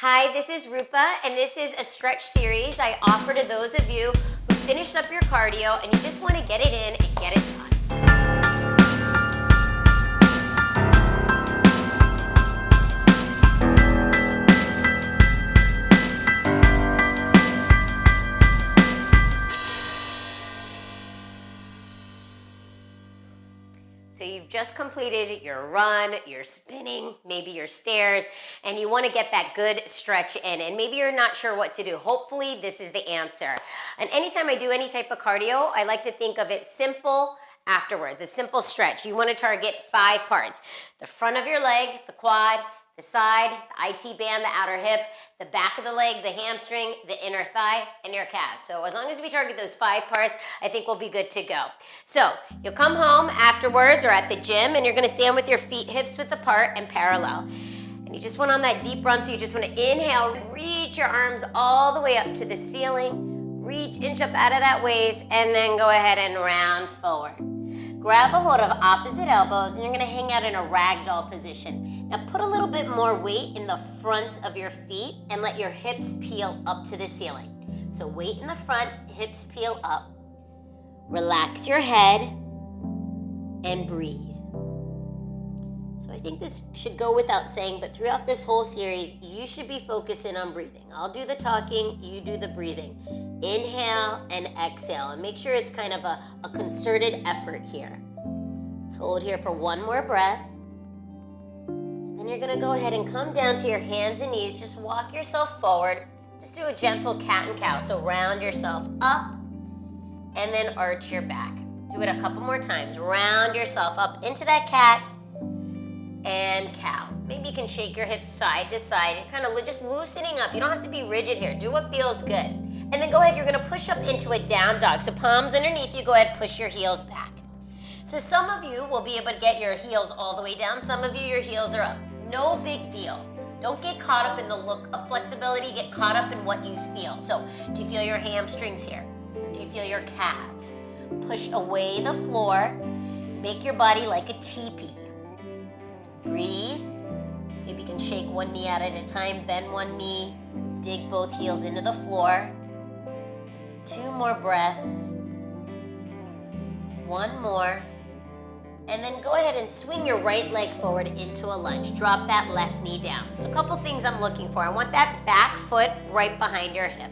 Hi, this is Rupa, and this is a stretch series I offer to those of you who finished up your cardio and you just want to get it in and get it done. So you've just completed your run, your spinning, maybe your stairs, and you want to get that good stretch in, and maybe you're not sure what to do. Hopefully this is the answer. And anytime I do any type of cardio, I like to think of it simple afterwards, a simple stretch. You want to target 5 parts: the front of your leg, the quad, the side, the IT band, the outer hip, the back of the leg, the hamstring, the inner thigh, and your calf. So as long as we target those 5 parts, I think we'll be good to go. So you'll come home afterwards or at the gym, and you're gonna stand with your feet hips width apart and parallel. And you just went on that deep run, so you just wanna inhale, reach your arms all the way up to the ceiling, reach, inch up out of that waist, and then go ahead and round forward. Grab a hold of opposite elbows, and you're gonna hang out in a ragdoll position. Now put a little bit more weight in the fronts of your feet and let your hips peel up to the ceiling. So weight in the front, hips peel up. Relax your head and breathe. So I think this should go without saying, but throughout this whole series, you should be focusing on breathing. I'll do the talking, you do the breathing. Inhale and exhale, and make sure it's kind of a concerted effort here. Let's hold here for one more breath. Then you're gonna go ahead and come down to your hands and knees. Just walk yourself forward. Just do a gentle cat and cow. So round yourself up and then arch your back. Do it a couple more times. Round yourself up into that cat and cow. Maybe you can shake your hips side to side and kind of just loosening up. You don't have to be rigid here. Do what feels good. And then go ahead, you're gonna push up into a down dog. So palms underneath you, go ahead, push your heels back. So some of you will be able to get your heels all the way down. Some of you, your heels are up. No big deal. Don't get caught up in the look of flexibility. Get caught up in what you feel. So do you feel your hamstrings here? Do you feel your calves? Push away the floor. Make your body like a teepee. Breathe. Maybe you can shake one knee out at a time. Bend one knee. Dig both heels into the floor. 2 more breaths. 1 more. And then go ahead and swing your right leg forward into a lunge. Drop that left knee down. So a couple things I'm looking for. I want that back foot right behind your hip.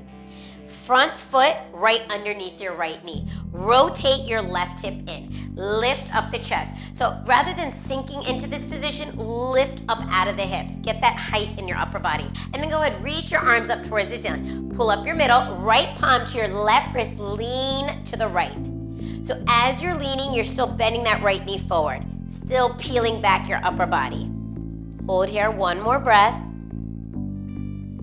Front foot right underneath your right knee. Rotate your left hip in. Lift up the chest. So rather than sinking into this position, lift up out of the hips. Get that height in your upper body. And then go ahead, reach your arms up towards the ceiling. Pull up your middle, right palm to your left wrist, lean to the right. So as you're leaning, you're still bending that right knee forward, still peeling back your upper body. Hold here, 1 more breath.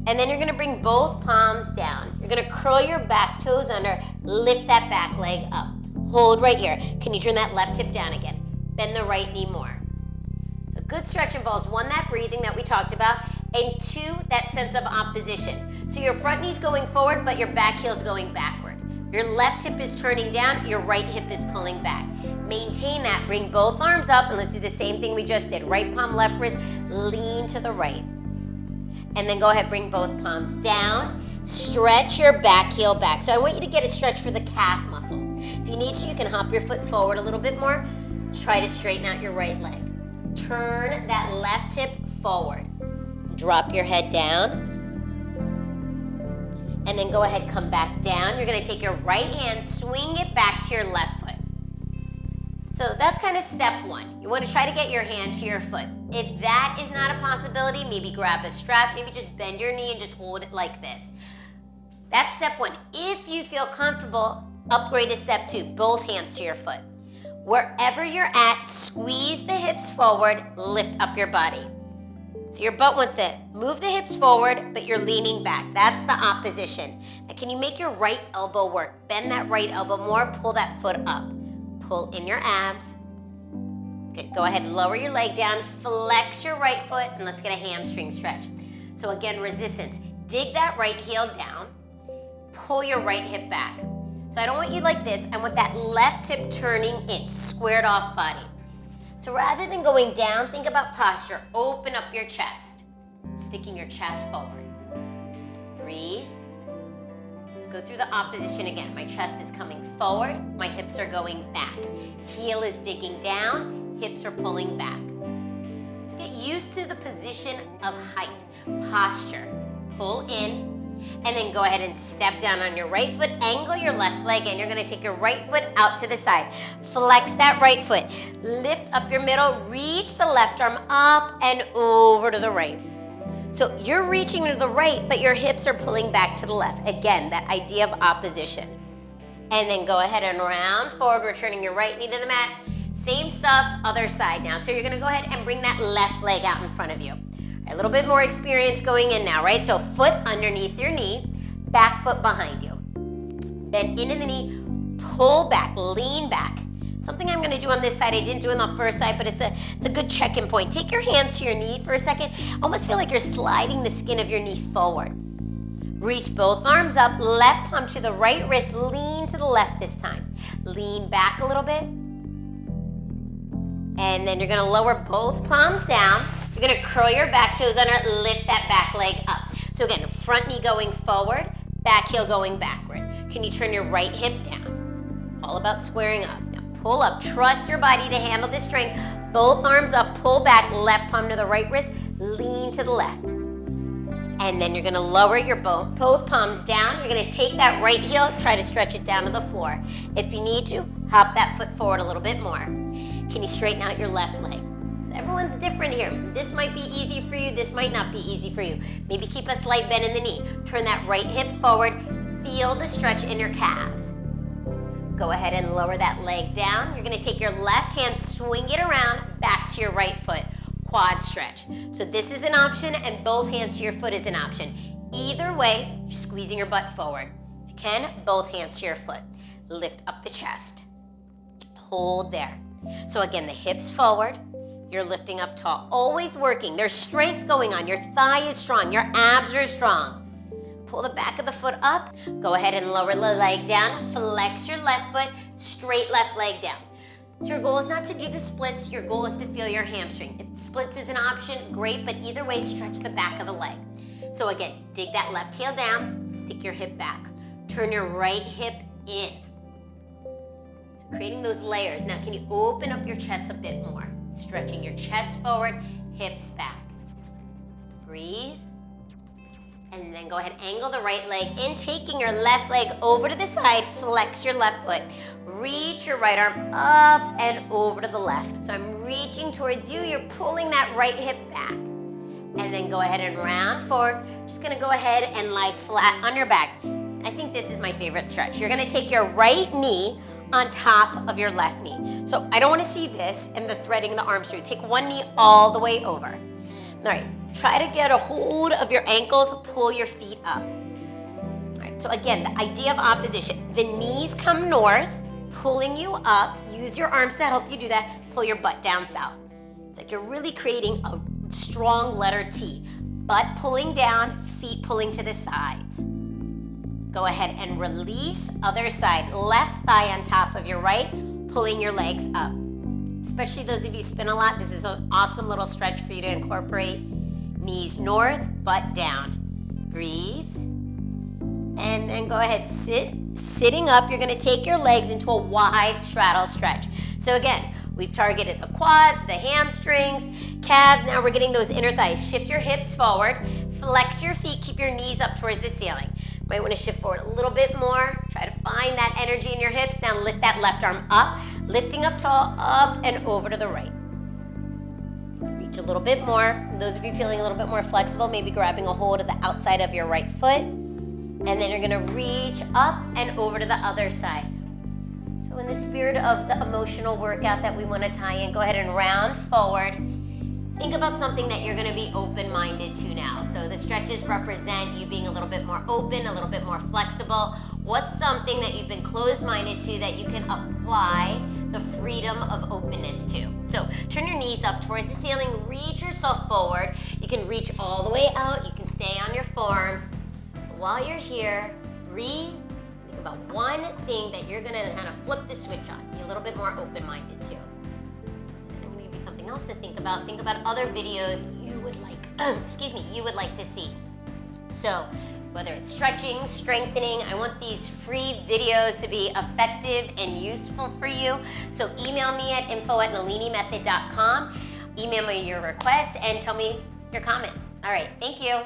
And then you're gonna bring both palms down. You're gonna curl your back toes under, lift that back leg up. Hold right here. Can you turn that left hip down again? Bend the right knee more. So good stretch involves 1, that breathing that we talked about, and 2, that sense of opposition. So your front knee's going forward, but your back heel's going backward. Your left hip is turning down, your right hip is pulling back. Maintain that, bring both arms up, and let's do the same thing we just did. Right palm, left wrist, lean to the right. And then go ahead, bring both palms down, stretch your back heel back. So I want you to get a stretch for the calf muscle. If you need to, you can hop your foot forward a little bit more. Try to straighten out your right leg. Turn that left hip forward. Drop your head down. And then go ahead, come back down. You're gonna take your right hand, swing it back to your left foot. So that's kind of step 1. You wanna try to get your hand to your foot. If that is not a possibility, maybe grab a strap, maybe just bend your knee and just hold it like this. That's step 1. If you feel comfortable, upgrade to step 2, both hands to your foot. Wherever you're at, squeeze the hips forward, lift up your body. So your butt wants to move the hips forward, but you're leaning back. That's the opposition. Now can you make your right elbow work? Bend that right elbow more, pull that foot up. Pull in your abs. Good, go ahead, lower your leg down, flex your right foot, and let's get a hamstring stretch. So again, resistance. Dig that right heel down, pull your right hip back. So I don't want you like this, I want that left hip turning in, squared off body. So rather than going down, think about posture. Open up your chest, sticking your chest forward. Breathe. Let's go through the opposition again. My chest is coming forward, my hips are going back. Heel is digging down, hips are pulling back. So get used to the position of height, posture. Pull in, and then go ahead and step down on your right foot, angle your left leg, and you're gonna take your right foot out to the side. Flex that right foot, lift up your middle, reach the left arm up and over to the right. So you're reaching to the right, but your hips are pulling back to the left. Again, that idea of opposition. And then go ahead and round forward, returning your right knee to the mat. Same stuff, other side now. So you're gonna go ahead and bring that left leg out in front of you. A little bit more experience going in now, right? So foot underneath your knee, back foot behind you. Bend into the knee, pull back, lean back. Something I'm gonna do on this side, I didn't do on the first side, but it's a good check-in point. Take your hands to your knee for a second. Almost feel like you're sliding the skin of your knee forward. Reach both arms up, left palm to the right wrist, lean to the left this time. Lean back a little bit. And then you're gonna lower both palms down. You're gonna curl your back toes under, lift that back leg up. So again, front knee going forward, back heel going backward. Can you turn your right hip down? All about squaring up. Now pull up, trust your body to handle this strength. Both arms up, pull back, left palm to the right wrist, lean to the left. And then you're gonna lower your both palms down. You're gonna take that right heel, try to stretch it down to the floor. If you need to, hop that foot forward a little bit more. Can you straighten out your left leg? So everyone's different here. This might be easy for you, this might not be easy for you. Maybe keep a slight bend in the knee. Turn that right hip forward, feel the stretch in your calves. Go ahead and lower that leg down. You're gonna take your left hand, swing it around, back to your right foot. Quad stretch. So this is an option, and both hands to your foot is an option. Either way, you're squeezing your butt forward. If you can, both hands to your foot. Lift up the chest. Hold there. So again, the hips forward. You're lifting up tall, always working. There's strength going on. Your thigh is strong, your abs are strong. Pull the back of the foot up. Go ahead and lower the leg down. Flex your left foot, straight left leg down. So your goal is not to do the splits, your goal is to feel your hamstring. If splits is an option, great, but either way, stretch the back of the leg. So again, dig that left heel down, stick your hip back. Turn your right hip in. So creating those layers. Now, can you open up your chest a bit more? Stretching your chest forward, hips back. Breathe. And then go ahead, angle the right leg in, taking your left leg over to the side, flex your left foot. Reach your right arm up and over to the left. So I'm reaching towards you, you're pulling that right hip back. And then go ahead and round forward. Just gonna go ahead and lie flat on your back. I think this is my favorite stretch. You're gonna take your right knee on top of your left knee. So I don't wanna see this and the threading the arms through. Take one knee all the way over. All right, try to get a hold of your ankles, pull your feet up. All right, so again, the idea of opposition. The knees come north, pulling you up. Use your arms to help you do that. Pull your butt down south. It's like you're really creating a strong letter T. Butt pulling down, feet pulling to the sides. Go ahead and release, other side. Left thigh on top of your right, pulling your legs up. Especially those of you who spin a lot, this is an awesome little stretch for you to incorporate. Knees north, butt down. Breathe. And then go ahead, sitting up. You're gonna take your legs into a wide straddle stretch. So again, we've targeted the quads, the hamstrings, calves. Now we're getting those inner thighs. Shift your hips forward, flex your feet, keep your knees up towards the ceiling. Might wanna shift forward a little bit more. Try to find that energy in your hips. Now lift that left arm up, lifting up tall, up and over to the right. Reach a little bit more. And those of you feeling a little bit more flexible, maybe grabbing a hold of the outside of your right foot. And then you're gonna reach up and over to the other side. So in the spirit of the emotional workout that we wanna tie in, go ahead and round forward. Think about something that you're gonna be open-minded to now. So the stretches represent you being a little bit more open, a little bit more flexible. What's something that you've been closed-minded to that you can apply the freedom of openness to? So turn your knees up towards the ceiling, reach yourself forward. You can reach all the way out, you can stay on your forearms. While you're here, breathe. Think about one thing that you're gonna kind of flip the switch on. Be a little bit more open-minded to. Something else to think about. Think about other videos you would like, you would like to see. So whether it's stretching, strengthening, I want these free videos to be effective and useful for you. So email me at info@nalinimethod.com. Email me your requests and tell me your comments. All right, thank you.